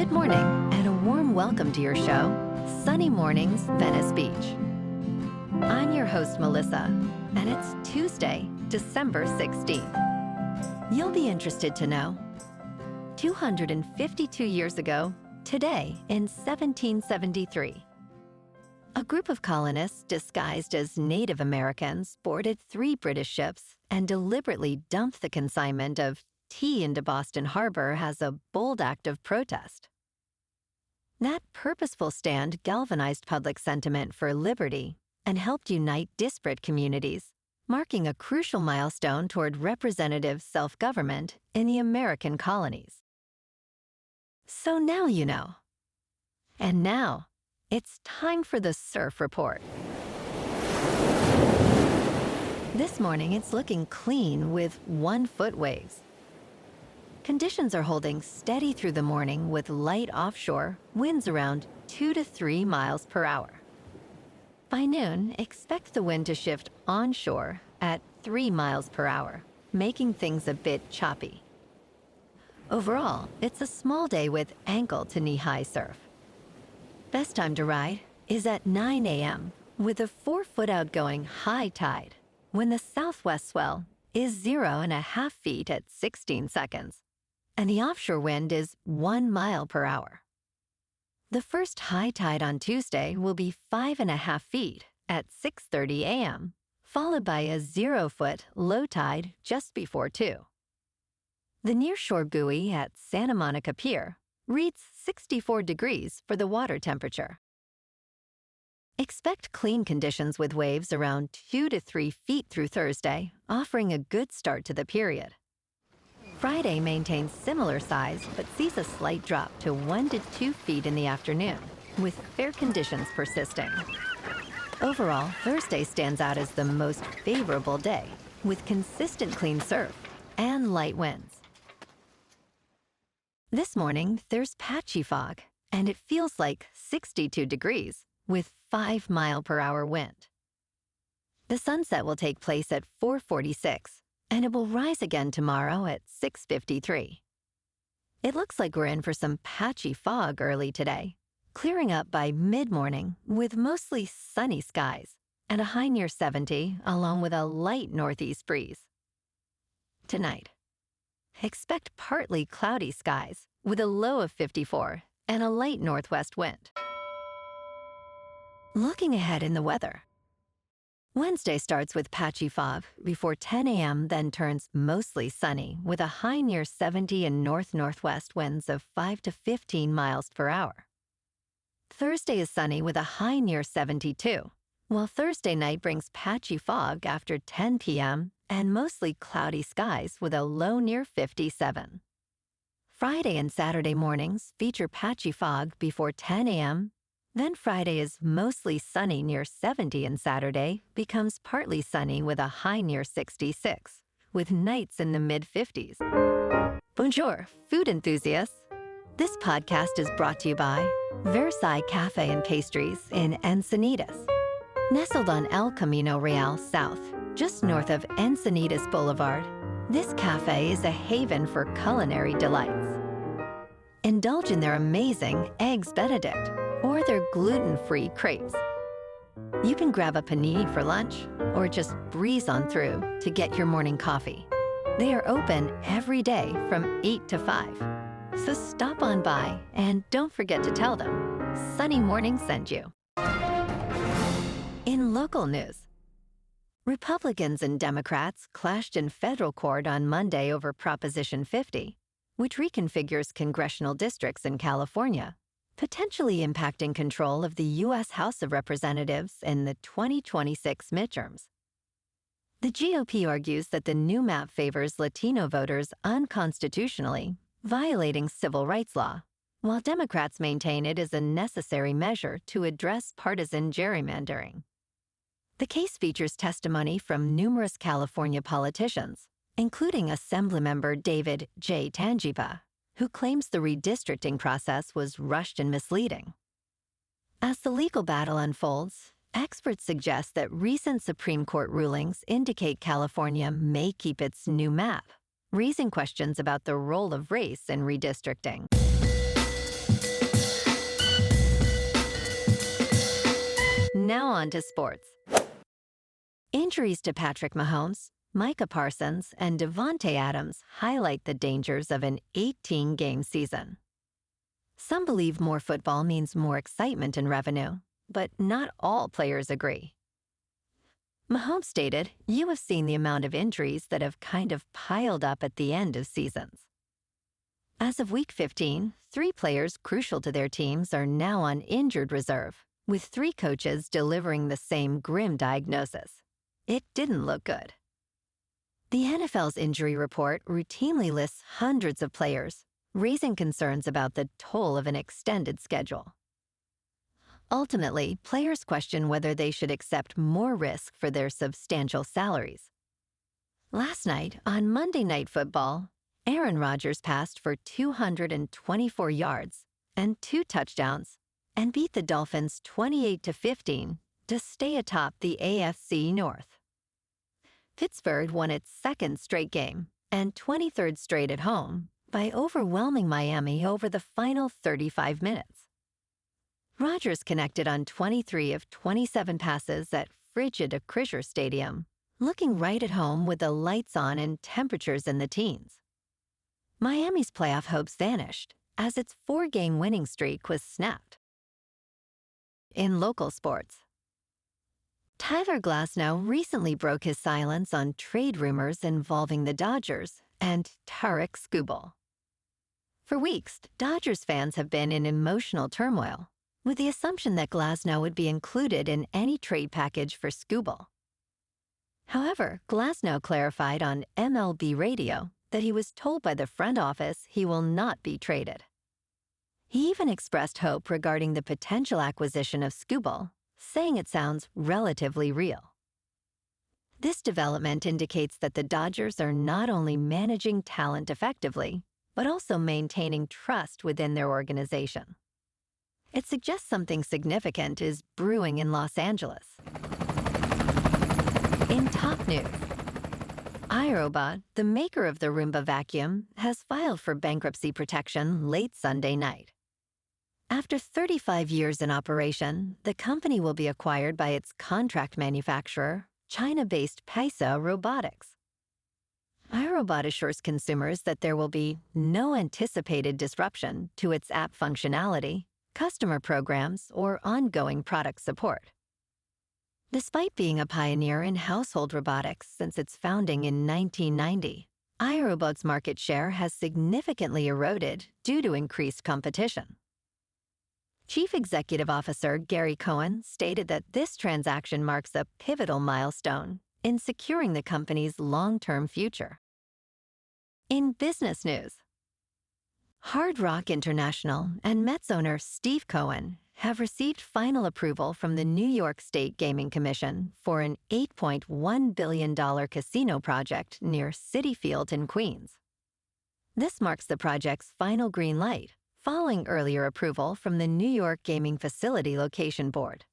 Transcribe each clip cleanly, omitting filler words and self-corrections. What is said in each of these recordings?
Good morning, and a warm welcome to your show, Sunny Mornings, Venice Beach. I'm your host, Melissa, and it's Tuesday, December 16th. You'll be interested to know, 252 years ago, today in 1773, a group of colonists disguised as Native Americans boarded 3 British ships and deliberately dumped the consignment of tea into Boston Harbor as a bold act of protest. That purposeful stand galvanized public sentiment for liberty and helped unite disparate communities, marking a crucial milestone toward representative self-government in the American colonies. So now you know. And now, it's time for the Surf Report. This morning, it's looking clean with 1-foot waves. Conditions are holding steady through the morning with light offshore, winds around 2 to 3 miles per hour. By noon, expect the wind to shift onshore at 3 miles per hour, making things a bit choppy. Overall, it's a small day with ankle to knee-high surf. Best time to ride is at 9 a.m. with a 4-foot outgoing high tide, when the southwest swell is 0.5 feet at 16 seconds. And the offshore wind is 1 mile per hour. The first high tide on Tuesday will be 5.5 feet at 6:30 a.m., followed by a 0-foot low tide just before 2. The nearshore buoy at Santa Monica Pier reads 64 degrees for the water temperature. Expect clean conditions with waves around 2 to 3 feet through Thursday, offering a good start to the period. Friday maintains similar size but sees a slight drop to 1 to 2 feet in the afternoon, with fair conditions persisting. Overall, Thursday stands out as the most favorable day, with consistent clean surf and light winds. This morning, there's patchy fog, and it feels like 62 degrees, with 5-mile-per-hour wind. The sunset will take place at 4:46. And it will rise again tomorrow at 6:53. It looks like we're in for some patchy fog early today, clearing up by mid-morning with mostly sunny skies and a high near 70 along with a light northeast breeze. Tonight, expect partly cloudy skies with a low of 54 and a light northwest wind. Looking ahead in the weather, Wednesday starts with patchy fog before 10 a.m., then turns mostly sunny with a high near 70 and north-northwest winds of 5 to 15 miles per hour. Thursday is sunny with a high near 72, while Thursday night brings patchy fog after 10 p.m. and mostly cloudy skies with a low near 57. Friday and Saturday mornings feature patchy fog before 10 a.m., Then Friday is mostly sunny near 70 and Saturday becomes partly sunny with a high near 66, with nights in the mid-50s. Bonjour, food enthusiasts. This podcast is brought to you by Versailles Cafe and Pastries in Encinitas. Nestled on El Camino Real South, just north of Encinitas Boulevard, this cafe is a haven for culinary delights. Indulge in their amazing Eggs Benedict or their gluten-free crepes. You can grab a panini for lunch or just breeze on through to get your morning coffee. They are open every day from 8 to 5. So stop on by and don't forget to tell them Sunny Morning sent you. In local news, Republicans and Democrats clashed in federal court on Monday over Proposition 50, which reconfigures congressional districts in California, potentially impacting control of the U.S. House of Representatives in the 2026 midterms. The GOP argues that the new map favors Latino voters unconstitutionally, violating civil rights law, while Democrats maintain it is a necessary measure to address partisan gerrymandering. The case features testimony from numerous California politicians, including Assemblymember David J. Tangipa, who claims the redistricting process was rushed and misleading. As the legal battle unfolds, experts suggest that recent Supreme Court rulings indicate California may keep its new map, raising questions about the role of race in redistricting. Now on to sports. Injuries to Patrick Mahomes, Micah Parsons, and Devontae Adams highlight the dangers of an 18-game season. Some believe more football means more excitement and revenue, but not all players agree. Mahomes stated, "You have seen the amount of injuries that have kind of piled up at the end of seasons." As of Week 15, 3 players crucial to their teams are now on injured reserve, with 3 coaches delivering the same grim diagnosis. It didn't look good. The NFL's injury report routinely lists hundreds of players, raising concerns about the toll of an extended schedule. Ultimately, players question whether they should accept more risk for their substantial salaries. Last night, on Monday Night Football, Aaron Rodgers passed for 224 yards and 2 touchdowns and beat the Dolphins 28-15 to stay atop the AFC North. Pittsburgh won its 2nd straight game and 23rd straight at home by overwhelming Miami over the final 35 minutes. Rodgers connected on 23 of 27 passes at frigid Acrisure Stadium, looking right at home with the lights on and temperatures in the teens. Miami's playoff hopes vanished as its 4-game winning streak was snapped. In local sports, Tyler Glasnow recently broke his silence on trade rumors involving the Dodgers and Tarik Skubal. For weeks, Dodgers fans have been in emotional turmoil, with the assumption that Glasnow would be included in any trade package for Skubal. However, Glasnow clarified on MLB radio that he was told by the front office he will not be traded. He even expressed hope regarding the potential acquisition of Skubal, saying it sounds relatively real. This development indicates that the Dodgers are not only managing talent effectively, but also maintaining trust within their organization. It suggests something significant is brewing in Los Angeles. In top news, iRobot, the maker of the Roomba vacuum, has filed for bankruptcy protection late Sunday night. After 35 years in operation, the company will be acquired by its contract manufacturer, China-based Picea Robotics. iRobot assures consumers that there will be no anticipated disruption to its app functionality, customer programs, or ongoing product support. Despite being a pioneer in household robotics since its founding in 1990, iRobot's market share has significantly eroded due to increased competition. Chief Executive Officer Gary Cohen stated that this transaction marks a pivotal milestone in securing the company's long-term future. In business news, Hard Rock International and Mets owner Steve Cohen have received final approval from the New York State Gaming Commission for an $8.1 billion casino project near Citi Field in Queens. This marks the project's final green light, following earlier approval from the New York Gaming Facility Location Board.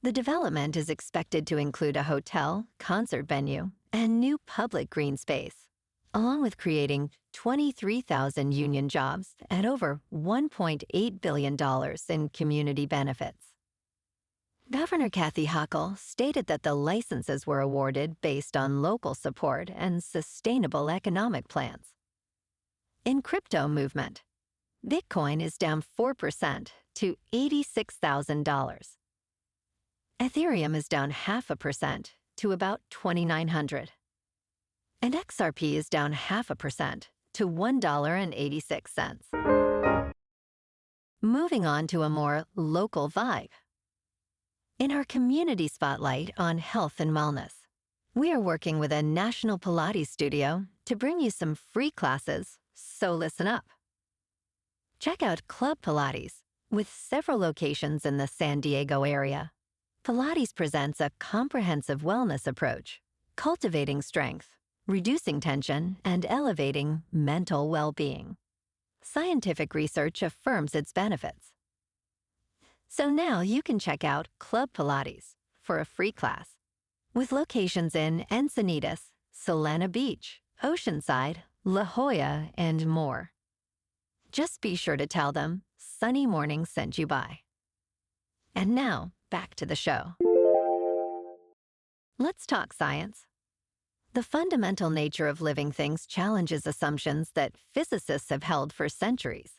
The development is expected to include a hotel, concert venue, and new public green space, along with creating 23,000 union jobs and over $1.8 billion in community benefits. Governor Kathy Hochul stated that the licenses were awarded based on local support and sustainable economic plans. In crypto movement, Bitcoin is down 4% to $86,000. Ethereum is down 0.5% to about 2,900. And XRP is down 0.5% to $1.86. Moving on to a more local vibe. In our community spotlight on health and wellness, we are working with a national Pilates studio to bring you some free classes, so listen up. Check out Club Pilates, with several locations in the San Diego area. Pilates presents a comprehensive wellness approach, cultivating strength, reducing tension, and elevating mental well-being. Scientific research affirms its benefits. So now you can check out Club Pilates for a free class, with locations in Encinitas, Solana Beach, Oceanside, La Jolla, and more. Just be sure to tell them Sunny Morning sent you by. And now, back to the show. Let's talk science. The fundamental nature of living things challenges assumptions that physicists have held for centuries.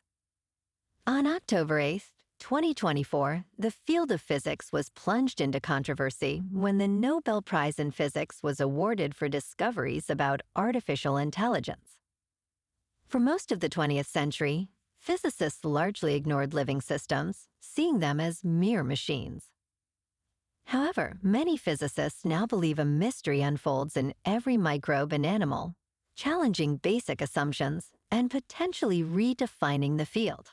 On October 8, 2024, the field of physics was plunged into controversy when the Nobel Prize in Physics was awarded for discoveries about artificial intelligence. For most of the 20th century, physicists largely ignored living systems, seeing them as mere machines. However, many physicists now believe a mystery unfolds in every microbe and animal, challenging basic assumptions and potentially redefining the field.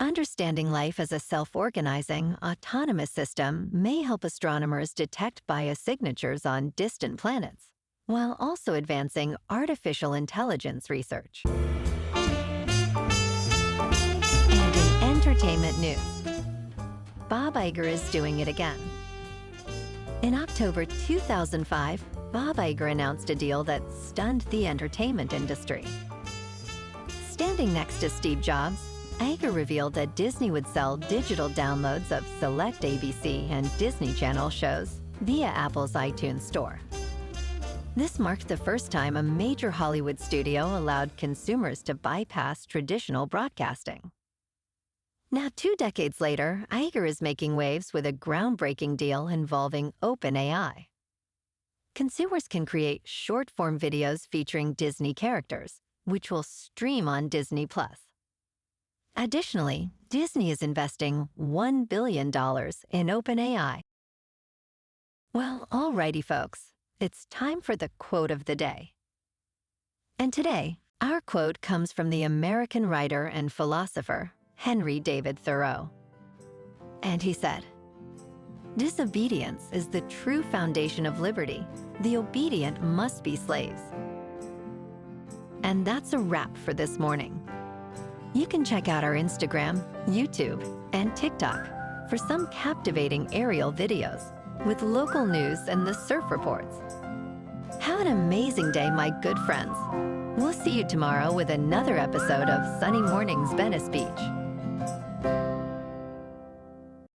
Understanding life as a self-organizing, autonomous system may help astronomers detect biosignatures on distant planets, while also advancing artificial intelligence research. And in entertainment news, Bob Iger is doing it again. In October 2005, Bob Iger announced a deal that stunned the entertainment industry. Standing next to Steve Jobs, Iger revealed that Disney would sell digital downloads of select ABC and Disney Channel shows via Apple's iTunes Store. This marked the first time a major Hollywood studio allowed consumers to bypass traditional broadcasting. Now, 2 decades later, Iger is making waves with a groundbreaking deal involving OpenAI. Consumers can create short-form videos featuring Disney characters, which will stream on Disney+. Additionally, Disney is investing $1 billion in OpenAI. Well, alrighty, folks, it's time for the quote of the day. And today, our quote comes from the American writer and philosopher Henry David Thoreau. And he said, "Disobedience is the true foundation of liberty. The obedient must be slaves." And that's a wrap for this morning. You can check out our Instagram, YouTube, and TikTok for some captivating aerial videos with local news and the surf reports. Have an amazing day, my good friends. We'll see you tomorrow with another episode of Sunny Mornings Venice Beach.